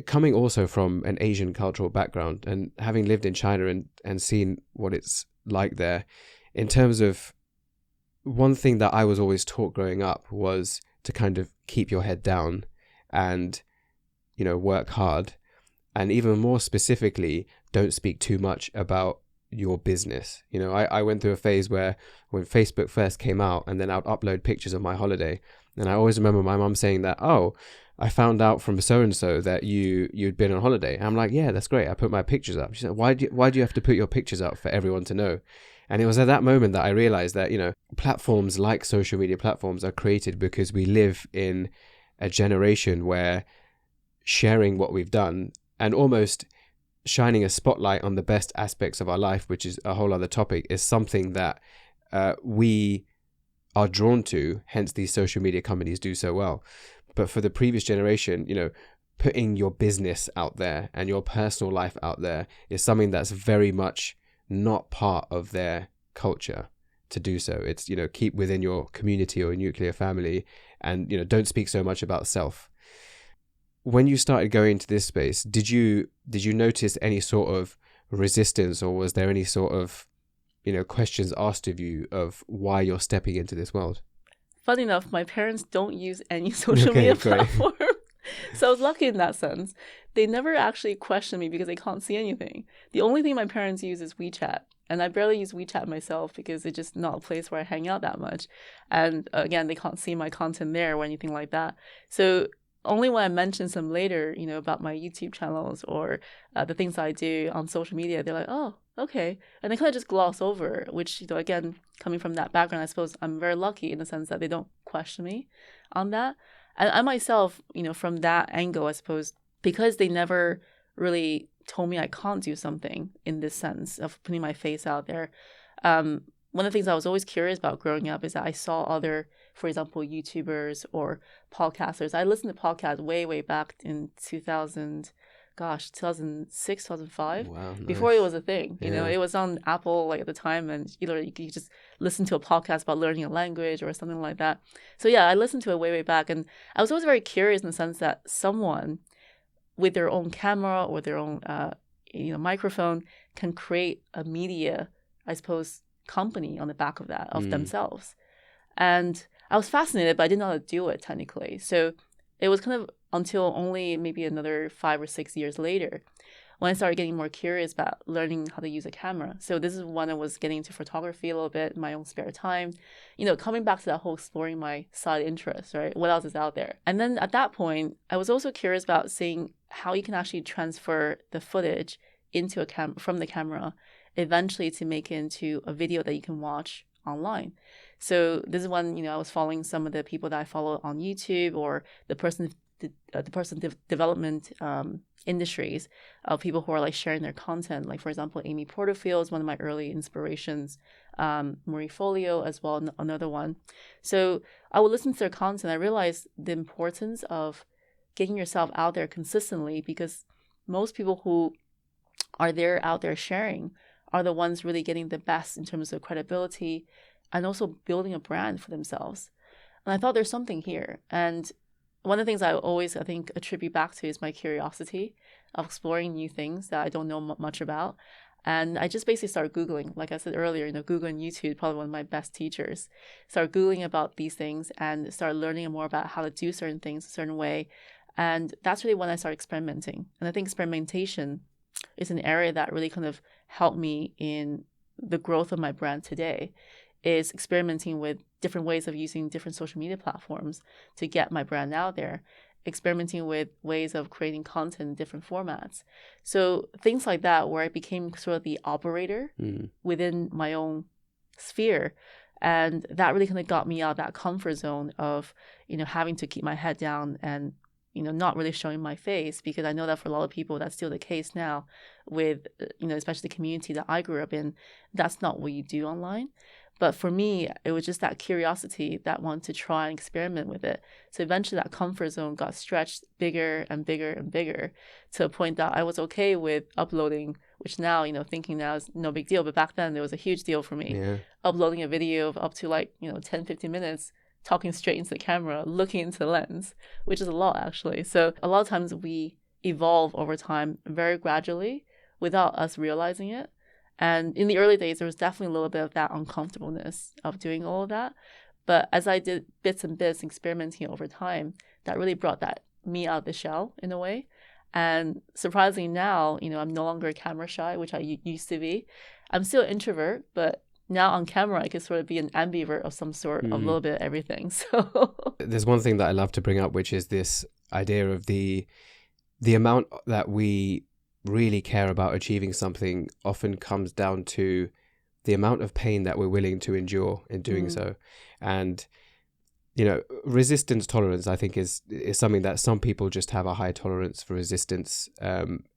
coming also from an Asian cultural background and having lived in China and seen what it's like there, in terms of one thing that I was always taught growing up was to kind of keep your head down and, work hard. And even more specifically, don't speak too much about your business. I went through a phase where when Facebook first came out, and then I'd upload pictures of my holiday. And I always remember my mum saying that, "Oh, I found out from so-and-so that you'd been on holiday." And I'm like, "Yeah, that's great. I put my pictures up." She said, why do you have to put your pictures up for everyone to know?" And it was at that moment that I realized that, platforms like social media platforms are created because we live in a generation where sharing what we've done and almost shining a spotlight on the best aspects of our life, which is a whole other topic, is something that we are drawn to. Hence, these social media companies do so well. But for the previous generation, putting your business out there and your personal life out there is something that's very much not part of their culture to do so. It's, keep within your community or nuclear family and, don't speak so much about self. When you started going into this space, did you notice any sort of resistance, or was there any sort of, questions asked of you of why you're stepping into this world? Funny enough, my parents don't use any social media platform. So I was lucky in that sense. They never actually question me because they can't see anything. The only thing my parents use is WeChat. And I barely use WeChat myself because it's just not a place where I hang out that much. And again, they can't see my content there or anything like that. So only when I mention some later, about my YouTube channels or the things I do on social media, they're like, "Oh, okay." And they kind of just gloss over, which, again, coming from that background, I suppose I'm very lucky in the sense that they don't question me on that. And I myself, from that angle, I suppose, because they never really told me I can't do something in this sense of putting my face out there. One of the things I was always curious about growing up is that I saw other, for example, YouTubers or podcasters. I listened to podcasts way, way back in 2006, 2005, Wow, nice. Before it was a thing. Yeah. It was on Apple at the time, and you could just listen to a podcast about learning a language or something like that. So yeah, I listened to it way, way back, and I was always very curious in the sense that someone with their own camera or their own microphone can create a media, I suppose, company on the back of that, of themselves. And I was fascinated, but I didn't know how to do it technically. So it was kind of until only maybe another 5 or 6 years later when I started getting more curious about learning how to use a camera. So this is when I was getting into photography a little bit in my own spare time, coming back to that whole exploring my side interest, right? What else is out there? And then at that point, I was also curious about seeing how you can actually transfer the footage into from the camera, eventually to make it into a video that you can watch online. So this is when, I was following some of the people that I follow on YouTube, or the personal development industries of people who are like sharing their content. Like, for example, Amy Porterfield is one of my early inspirations, Marie Folio as well, another one. So I would listen to their content. I realized the importance of getting yourself out there consistently, because most people who are out there sharing are the ones really getting the best in terms of credibility and also building a brand for themselves. And I thought there's something here. And one of the things I always, I think, attribute back to is my curiosity. of exploring new things that I don't know much about. And I just basically started Googling. Like I said earlier, Google and YouTube, probably one of my best teachers. Started Googling about these things and started learning more about how to do certain things a certain way. And that's really when I started experimenting. And I think experimentation is an area that really kind of helped me in the growth of my brand today, is experimenting with different ways of using different social media platforms to get my brand out there, experimenting with ways of creating content in different formats. So things like that, where I became sort of the operator within my own sphere. And that really kind of got me out of that comfort zone of, having to keep my head down and, not really showing my face, because I know that for a lot of people, that's still the case now with, especially the community that I grew up in. That's not what you do online. But for me, it was just that curiosity that wanted to try and experiment with it. So eventually that comfort zone got stretched bigger and bigger and bigger, to a point that I was okay with uploading, which now, thinking now is no big deal. But back then it was a huge deal for me. Yeah. Uploading a video of up to 10, 15 minutes, talking straight into the camera, looking into the lens, which is a lot actually. So a lot of times we evolve over time very gradually without us realizing it. And in the early days, there was definitely a little bit of that uncomfortableness of doing all of that. But as I did bits and bits, experimenting over time, that really brought that me out of the shell in a way. And surprisingly now, I'm no longer camera shy, which I used to be. I'm still an introvert, but now on camera, I could sort of be an ambivert of some sort, of a little bit of everything. So there's one thing that I love to bring up, which is this idea of the amount that we really care about achieving something often comes down to the amount of pain that we're willing to endure in doing so. And resistance tolerance, I think, is something that some people just have a high tolerance for resistance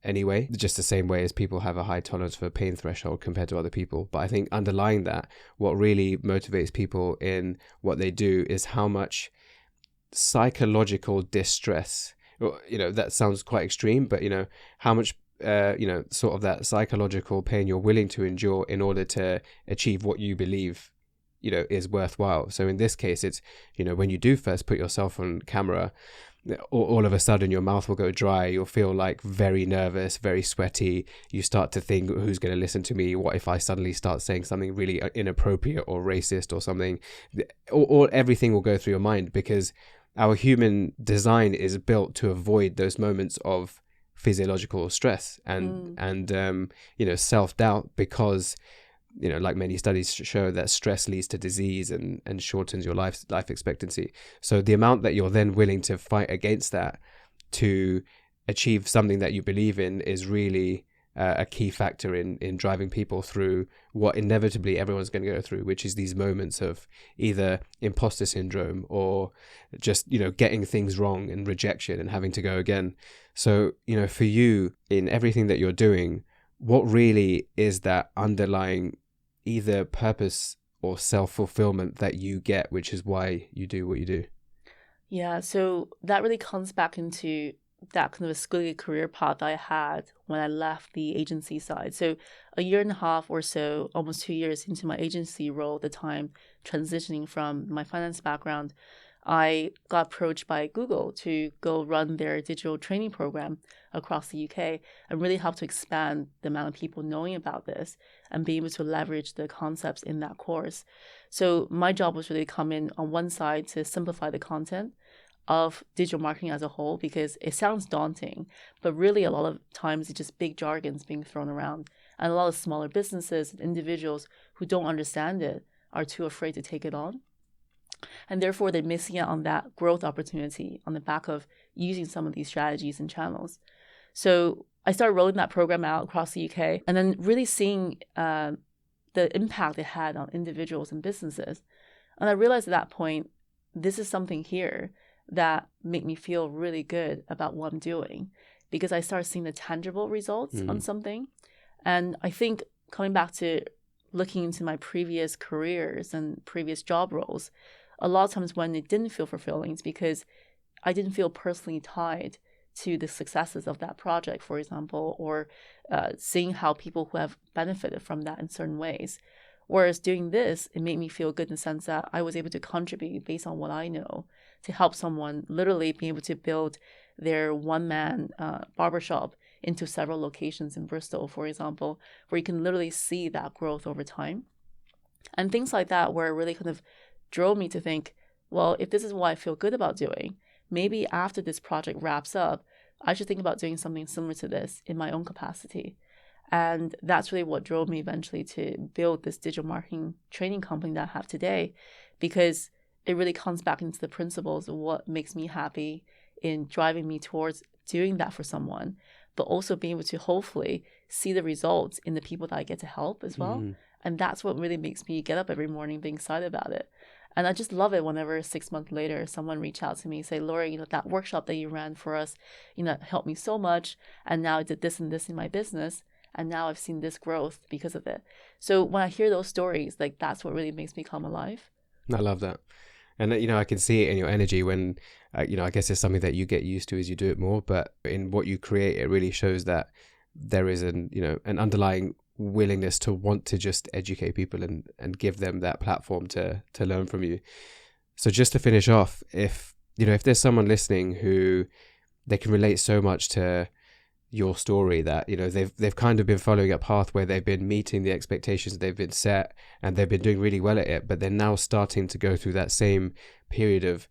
anyway, just the same way as people have a high tolerance for pain threshold compared to other people. But I think underlying that, what really motivates people in what they do is how much psychological distress, that sounds quite extreme, but how much sort of that psychological pain you're willing to endure in order to achieve what you believe is worthwhile. So in this case, it's when you do first put yourself on camera, all of a sudden your mouth will go dry, you'll feel like very nervous, very sweaty, you start to think, who's going to listen to me, what if I suddenly start saying something really inappropriate or racist or something, or everything will go through your mind, because our human design is built to avoid those moments of physiological stress and self-doubt, because like many studies show that stress leads to disease and shortens your life expectancy. So the amount that you're then willing to fight against that to achieve something that you believe in is really a key factor in driving people through what inevitably everyone's going to go through, which is these moments of either imposter syndrome or just getting things wrong and rejection and having to go again. So for you, in everything that you're doing, what really is that underlying either purpose or self-fulfillment that you get, which is why you do what you do? Yeah, so that really comes back into that kind of a schooling career path I had when I left the agency side. So a year and a half or so, almost 2 years into my agency role at the time, transitioning from my finance background, I got approached by Google to go run their digital training program across the UK and really help to expand the amount of people knowing about this and being able to leverage the concepts in that course. So my job was really to come in on one side to simplify the content of digital marketing as a whole, because it sounds daunting, but really a lot of times it's just big jargons being thrown around. And a lot of smaller businesses and individuals who don't understand it are too afraid to take it on. And therefore, they're missing out on that growth opportunity on the back of using some of these strategies and channels. So I started rolling that program out across the UK and then really seeing the impact it had on individuals and businesses. And I realized at that point, this is something here that made me feel really good about what I'm doing, because I started seeing the tangible results on something. And I think coming back to looking into my previous careers and previous job roles, a lot of times when it didn't feel fulfilling, it's because I didn't feel personally tied to the successes of that project, for example, or seeing how people who have benefited from that in certain ways. Whereas doing this, it made me feel good in the sense that I was able to contribute based on what I know to help someone literally be able to build their one-man barbershop into several locations in Bristol, for example, where you can literally see that growth over time. And things like that, where it really kind of drove me to think, well, if this is what I feel good about doing, maybe after this project wraps up, I should think about doing something similar to this in my own capacity. And that's really what drove me eventually to build this digital marketing training company that I have today, because it really comes back into the principles of what makes me happy in driving me towards doing that for someone, but also being able to hopefully see the results in the people that I get to help as well. And that's what really makes me get up every morning being excited about it. And I just love it whenever 6 months later, someone reach out to me and say, Laurie, that workshop that you ran for us, helped me so much. And now I did this and this in my business. And now I've seen this growth because of it. So when I hear those stories, that's what really makes me come alive. I love that. And, I can see it in your energy when, I guess it's something that you get used to as you do it more. But in what you create, it really shows that there is an underlying willingness to want to just educate people and give them that platform to learn from you. So just to finish off, if there's someone listening who they can relate so much to your story that they've kind of been following a path where they've been meeting the expectations they've been set and they've been doing really well at it, but they're now starting to go through that same period of,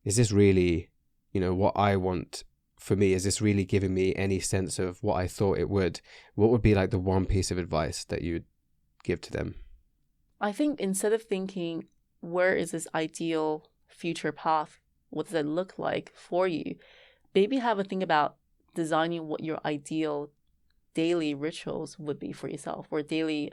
is this really what I want for me? Is this really giving me any sense of what I thought it would? What would be the one piece of advice that you would give to them? I think instead of thinking, where is this ideal future path, what does it look like for you, maybe have a think about designing what your ideal daily rituals would be for yourself, or daily,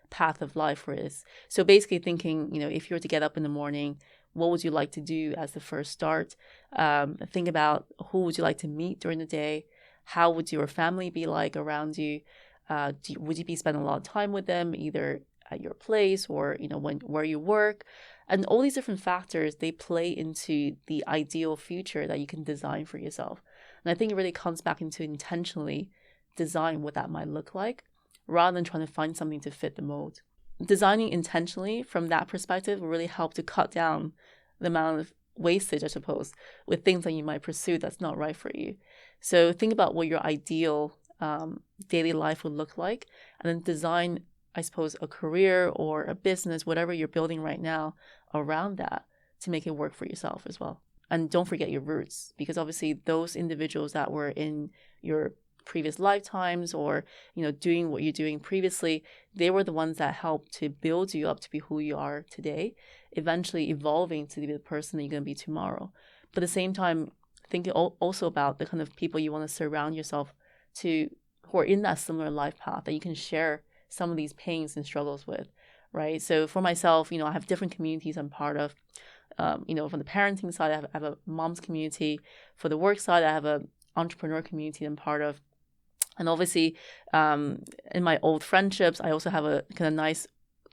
path of life is. So basically thinking, if you were to get up in the morning, what would you like to do as the first start? Think about who would you like to meet during the day? How would your family be like around you? Would you be spending a lot of time with them, either at your place or, where you work? And all these different factors, they play into the ideal future that you can design for yourself. And I think it really comes back into intentionally design what that might look like, rather than trying to find something to fit the mold. Designing intentionally from that perspective will really help to cut down the amount of wastage, I suppose, with things that you might pursue that's not right for you. So think about what your ideal daily life would look like, and then design, I suppose, a career or a business, whatever you're building right now, around that to make it work for yourself as well. And don't forget your roots, because obviously those individuals that were in your previous lifetimes or, doing what you're doing previously, they were the ones that helped to build you up to be who you are today, eventually evolving to be the person that you're going to be tomorrow. But at the same time, thinking also about the kind of people you want to surround yourself to who are in that similar life path that you can share some of these pains and struggles with, right? So for myself, I have different communities I'm part of. From the parenting side, I have a mom's community. For the work side, I have an entrepreneur community I'm part of. And obviously, in my old friendships, I also have a kind of nice,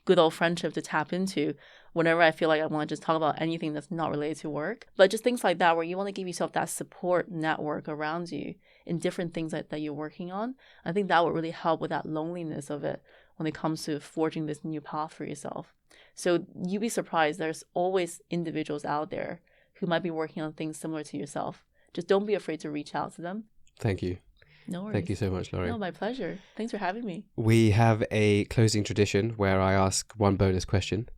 good old friendship to tap into whenever I feel like I want to just talk about anything that's not related to work. But just things like that, where you want to give yourself that support network around you in different things that you're working on. I think that would really help with that loneliness of it when it comes to forging this new path for yourself. So you'd be surprised. There's always individuals out there who might be working on things similar to yourself. Just don't be afraid to reach out to them. Thank you. No worries. Thank you so much, Laurie. No, my pleasure. Thanks for having me. We have a closing tradition where I ask one bonus question.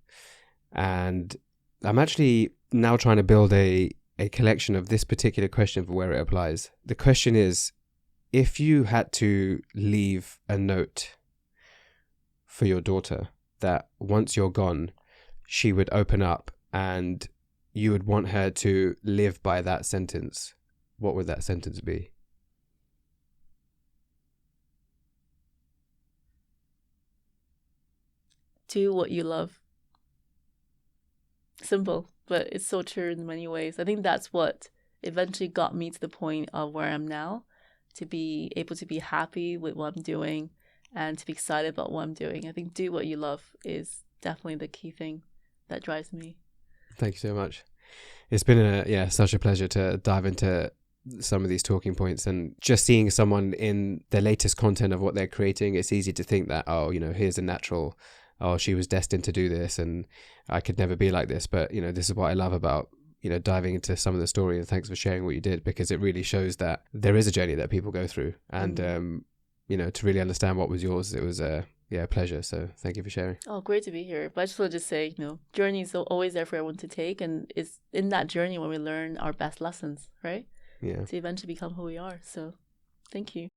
And I'm actually now trying to build a collection of this particular question for where it applies. The question is, if you had to leave a note for your daughter that once you're gone, she would open up and you would want her to live by that sentence, what would that sentence be? Do what you love. Simple, but it's so true in many ways. I think that's what eventually got me to the point of where I'm now, to be able to be happy with what I'm doing and to be excited about what I'm doing. I think do what you love is definitely the key thing that drives me. Thank you so much. It's been such a pleasure to dive into some of these talking points, and just seeing someone in the latest content of what they're creating. It's easy to think that, here's a natural, she was destined to do this and I could never be like this. But, this is what I love about, diving into some of the story, and thanks for sharing what you did, because it really shows that there is a journey that people go through, and to really understand what was yours, it was a pleasure. So thank you for sharing. Oh, great to be here. But I just want to say, journey is always there for everyone to take, and it's in that journey when we learn our best lessons, right? Yeah. To eventually become who we are. So thank you.